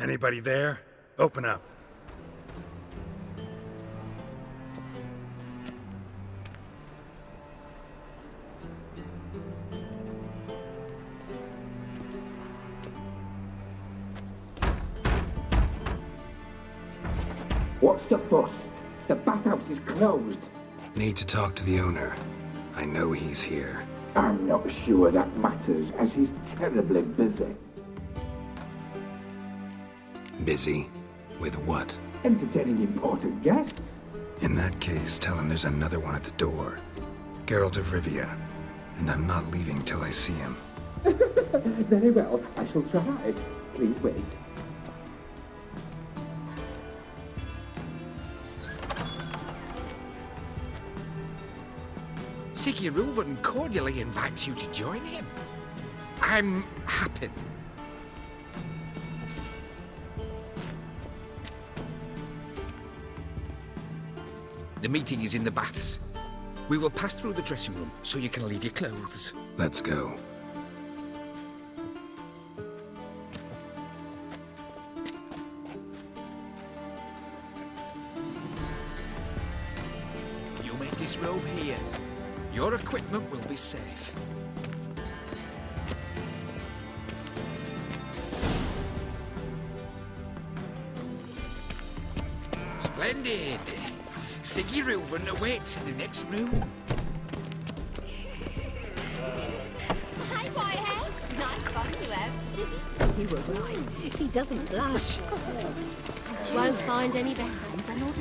Anybody there? Open up. What's the fuss? The bathhouse is closed. Need to talk to the owner. I know he's here. I'm not sure that matters, as he's terribly busy. Busy? With what? Entertaining important guests. In that case, tell him there's another one at the door. Geralt of Rivia. And I'm not leaving till I see him. Very well, I shall try. Please wait. Sigi cordially invites you to join him. I'm happy. The meeting is in the baths. We will pass through the dressing room so you can leave your clothes. Let's go. You may disrobe here. Your equipment will be safe. Splendid! Sigi awaits in the next room. Hi, Whitehead. Nice fun you have. You were right. He doesn't blush. Won't find any better.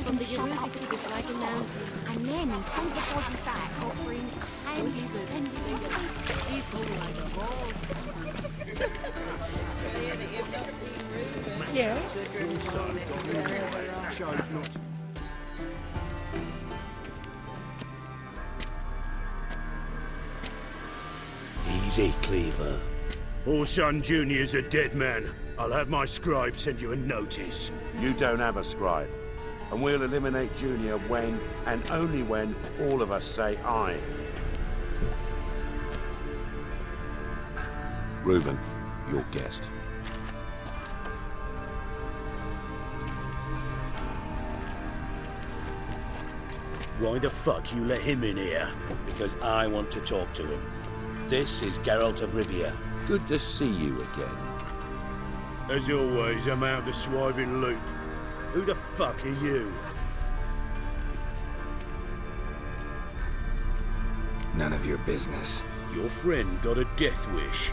From the Eureka to the Dragon Mouse. And then send the body back, offering a hand extended release. He's holding like a horse. Yes? Your son chose not to. Easy, Cleaver. Orson Jr.'s a dead man. I'll have my scribe send you a notice. You don't have a scribe. And we'll eliminate Junior when, and only when, all of us say aye. Reuven, your guest. Why the fuck you let him in here? Because I want to talk to him. This is Geralt of Rivia. Good to see you again. As always, I'm out of the swiving loop. Who the fuck are you? None of your business. Your friend got a death wish.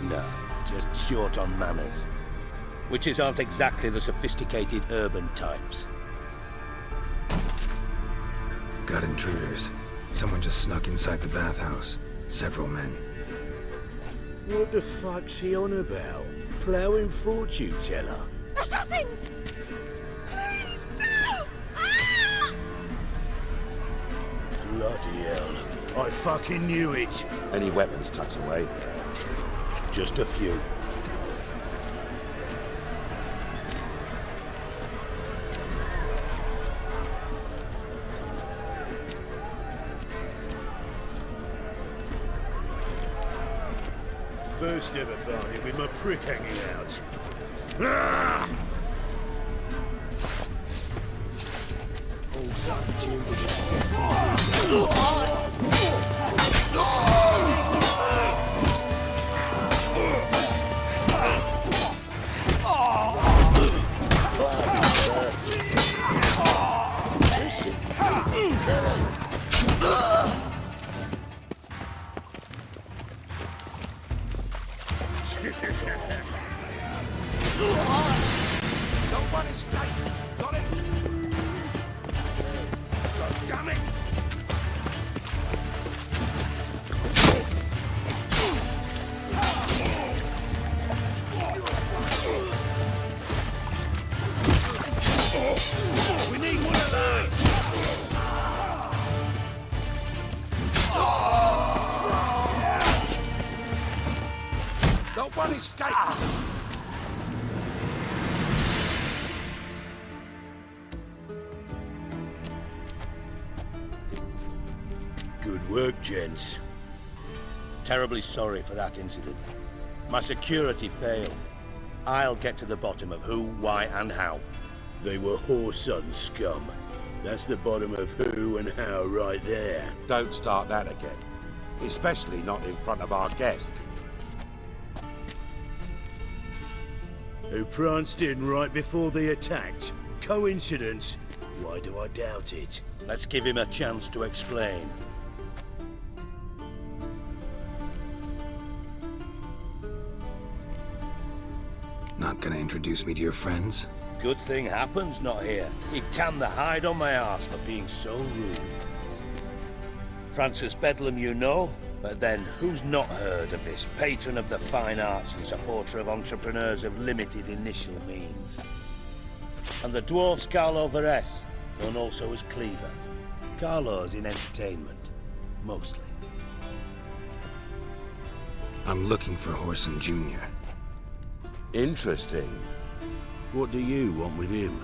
No, just short on manners. Witches aren't exactly the sophisticated urban types. Got intruders. Someone just snuck inside the bathhouse. Several men. What the fuck's he on about? Ploughing fortune teller? Assassins! Please, no! Ah! Bloody hell. I fucking knew it. Any weapons tucked away? Just a few. First ever party with my prick hanging out. Ah! Nobody strikes. Got it? God damn it! We need one of those! Nobody strikes. Good work, gents. Terribly sorry for that incident. My security failed. I'll get to the bottom of who, why, and how. They were whoreson scum. That's the bottom of who and how right there. Don't start that again. Especially not in front of our guest. Who pranced in right before they attacked. Coincidence? Why do I doubt it? Let's give him a chance to explain. Not gonna introduce me to your friends? Good thing happens not here. He'd tan the hide on my arse for being so rude. Francis Bedlam you know, but then who's not heard of this patron of the fine arts and supporter of entrepreneurs of limited initial means? And the dwarf's Carlo Veres, known also as Cleaver. Carlo's in entertainment, mostly. I'm looking for Horson Jr. Interesting. What do you want with him?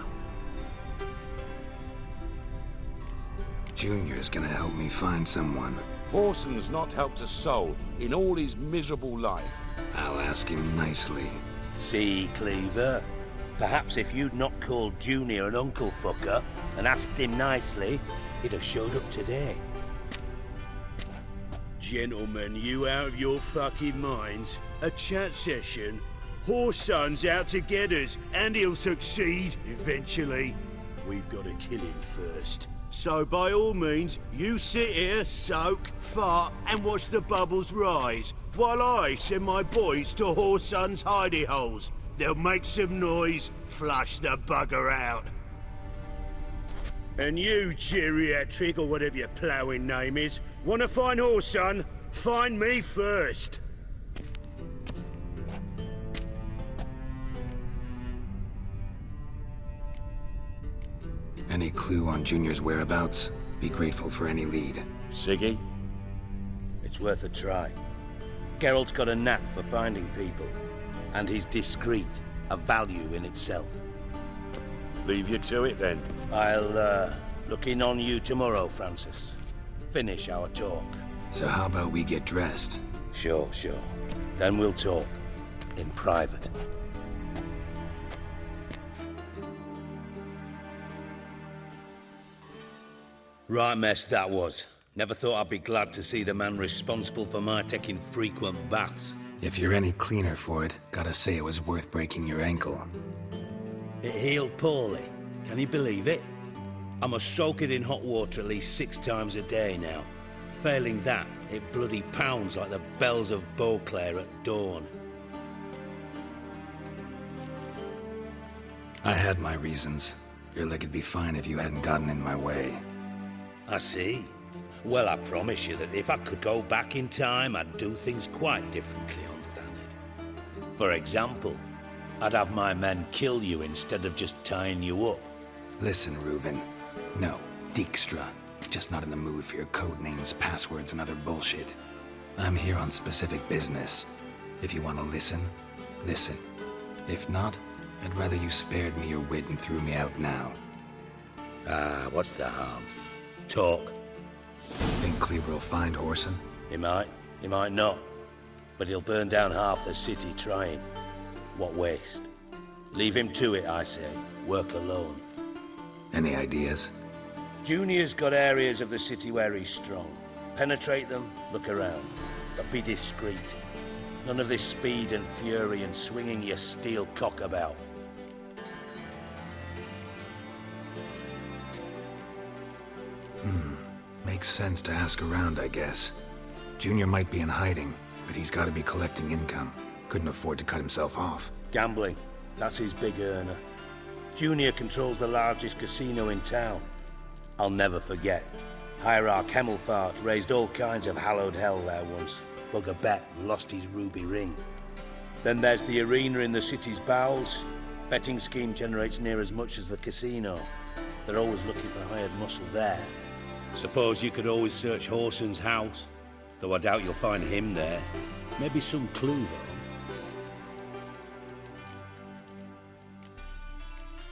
Junior's gonna help me find someone. Horson's not helped a soul in all his miserable life. I'll ask him nicely. See, Cleaver? Perhaps if you'd not called Junior an uncle fucker and asked him nicely, he'd have showed up today. Gentlemen, you out of your fucking minds? A chat session? Horson's out to get us, and he'll succeed eventually. We've got to kill him first. So by all means, you sit here, soak, fart, and watch the bubbles rise, while I send my boys to Horson's hidey holes. They'll make some noise, flush the bugger out. And you, geriatric, or whatever your ploughing name is, want to find Horson? Find me first. Any clue on Junior's whereabouts? Be grateful for any lead. Sigi? It's worth a try. Geralt's got a knack for finding people, and he's discreet, a value in itself. Leave you to it then. I'll look in on you tomorrow, Francis. Finish our talk. So how about we get dressed? Sure. Then we'll talk. In private. Right mess that was. Never thought I'd be glad to see the man responsible for my taking frequent baths. If you're any cleaner for it, gotta say it was worth breaking your ankle. It healed poorly. Can you believe it? I must soak it in hot water at least 6 times a day now. Failing that, it bloody pounds like the bells of Beauclair at dawn. I had my reasons. Your leg would be fine if you hadn't gotten in my way. I see. Well, I promise you that if I could go back in time, I'd do things quite differently on Thanet. For example, I'd have my men kill you instead of just tying you up. Listen, Reuven. No, Dijkstra. Just not in the mood for your code names, passwords, and other bullshit. I'm here on specific business. If you want to listen, listen. If not, I'd rather you spared me your wit and threw me out now. What's the harm? Talk. Think Cleaver will find Horson? He might not. But he'll burn down half the city trying. What waste. Leave him to it, I say. Work alone. Any ideas? Junior's got areas of the city where he's strong. Penetrate them, look around. But be discreet. None of this speed and fury and swinging your steel cock about. Makes sense to ask around, I guess. Junior might be in hiding, but he's got to be collecting income. Couldn't afford to cut himself off. Gambling. That's his big earner. Junior controls the largest casino in town. I'll never forget. Hierarch Hemmelfart raised all kinds of hallowed hell there once. Bug a bet and lost his ruby ring. Then there's the arena in the city's bowels. Betting scheme generates near as much as the casino. They're always looking for hired muscle there. Suppose you could always search Horson's house, though I doubt you'll find him there. Maybe some clue, though.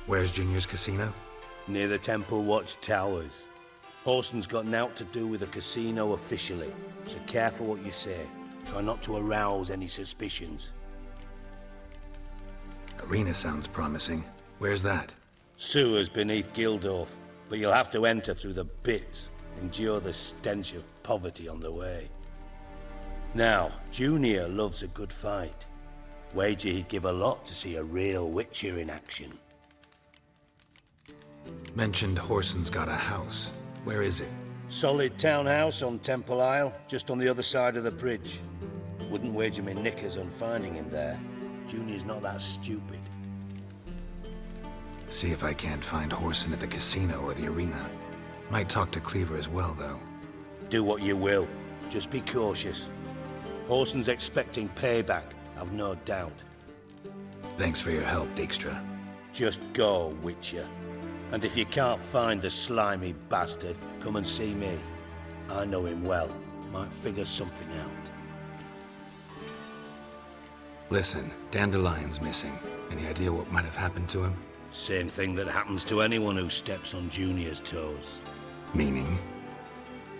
Where's Junior's casino? Near the Temple Watch Towers. Horson's got naught to do with the casino officially, so careful what you say. Try not to arouse any suspicions. Arena sounds promising. Where's that? Sewers beneath Gildorf, but you'll have to enter through the bits, endure the stench of poverty on the way. Now, Junior loves a good fight. Wager he'd give a lot to see a real Witcher in action. Mentioned Whoreson's got a house. Where is it? Solid townhouse on Temple Isle, just on the other side of the bridge. Wouldn't wager me knickers on finding him there. Junior's not that stupid. See if I can't find Whoreson at the casino or the arena. Might talk to Cleaver as well, though. Do what you will. Just be cautious. Whoreson's expecting payback, I've no doubt. Thanks for your help, Dijkstra. Just go, Witcher. And if you can't find the slimy bastard, come and see me. I know him well. Might figure something out. Listen, Dandelion's missing. Any idea what might have happened to him? Same thing that happens to anyone who steps on Junior's toes. Meaning?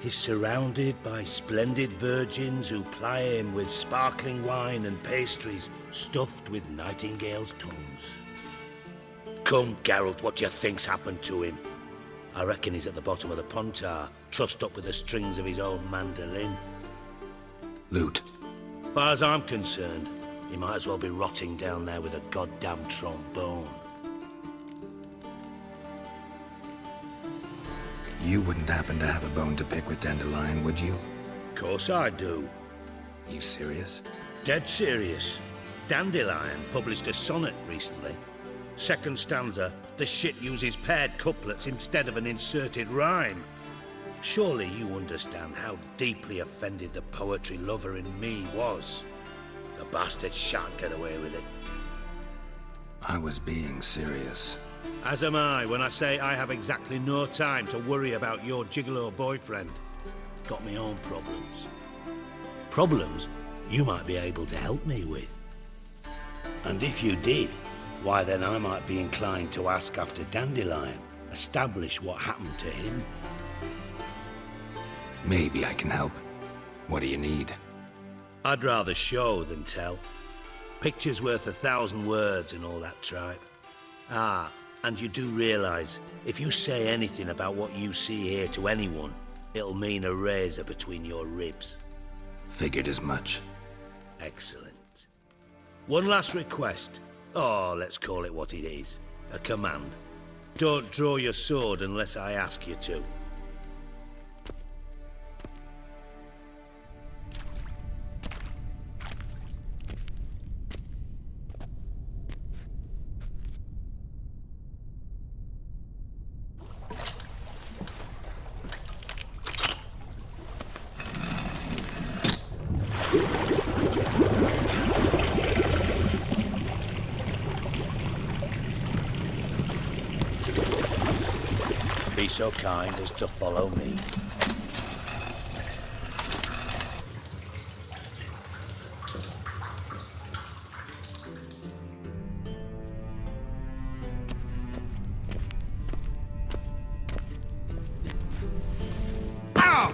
He's surrounded by splendid virgins who ply him with sparkling wine and pastries stuffed with nightingales' tongues. Come, Geralt, what do you think's happened to him? I reckon he's at the bottom of the Pontar, trussed up with the strings of his own mandolin. Loot. Far as I'm concerned, he might as well be rotting down there with a goddamn trombone. You wouldn't happen to have a bone to pick with Dandelion, would you? Course I do. You serious? Dead serious. Dandelion published a sonnet recently. Second stanza, the shit uses paired couplets instead of an inserted rhyme. Surely you understand how deeply offended the poetry lover in me was. The bastard shan't get away with it. I was being serious. As am I when I say I have exactly no time to worry about your gigolo boyfriend. Got me own problems. Problems you might be able to help me with. And if you did, why then I might be inclined to ask after Dandelion, establish what happened to him. Maybe I can help. What do you need? I'd rather show than tell. Picture's worth 1,000 words and all that tripe. Ah, and you do realise, if you say anything about what you see here to anyone, it'll mean a razor between your ribs. Figured as much. Excellent. One last request. Oh, let's call it what it is. A command. Don't draw your sword unless I ask you to. Be so kind as to follow me. Ow!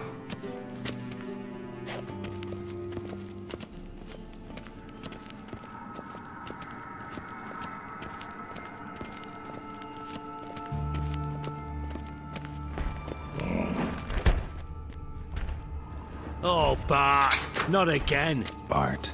Oh, Bart, not again. Bart.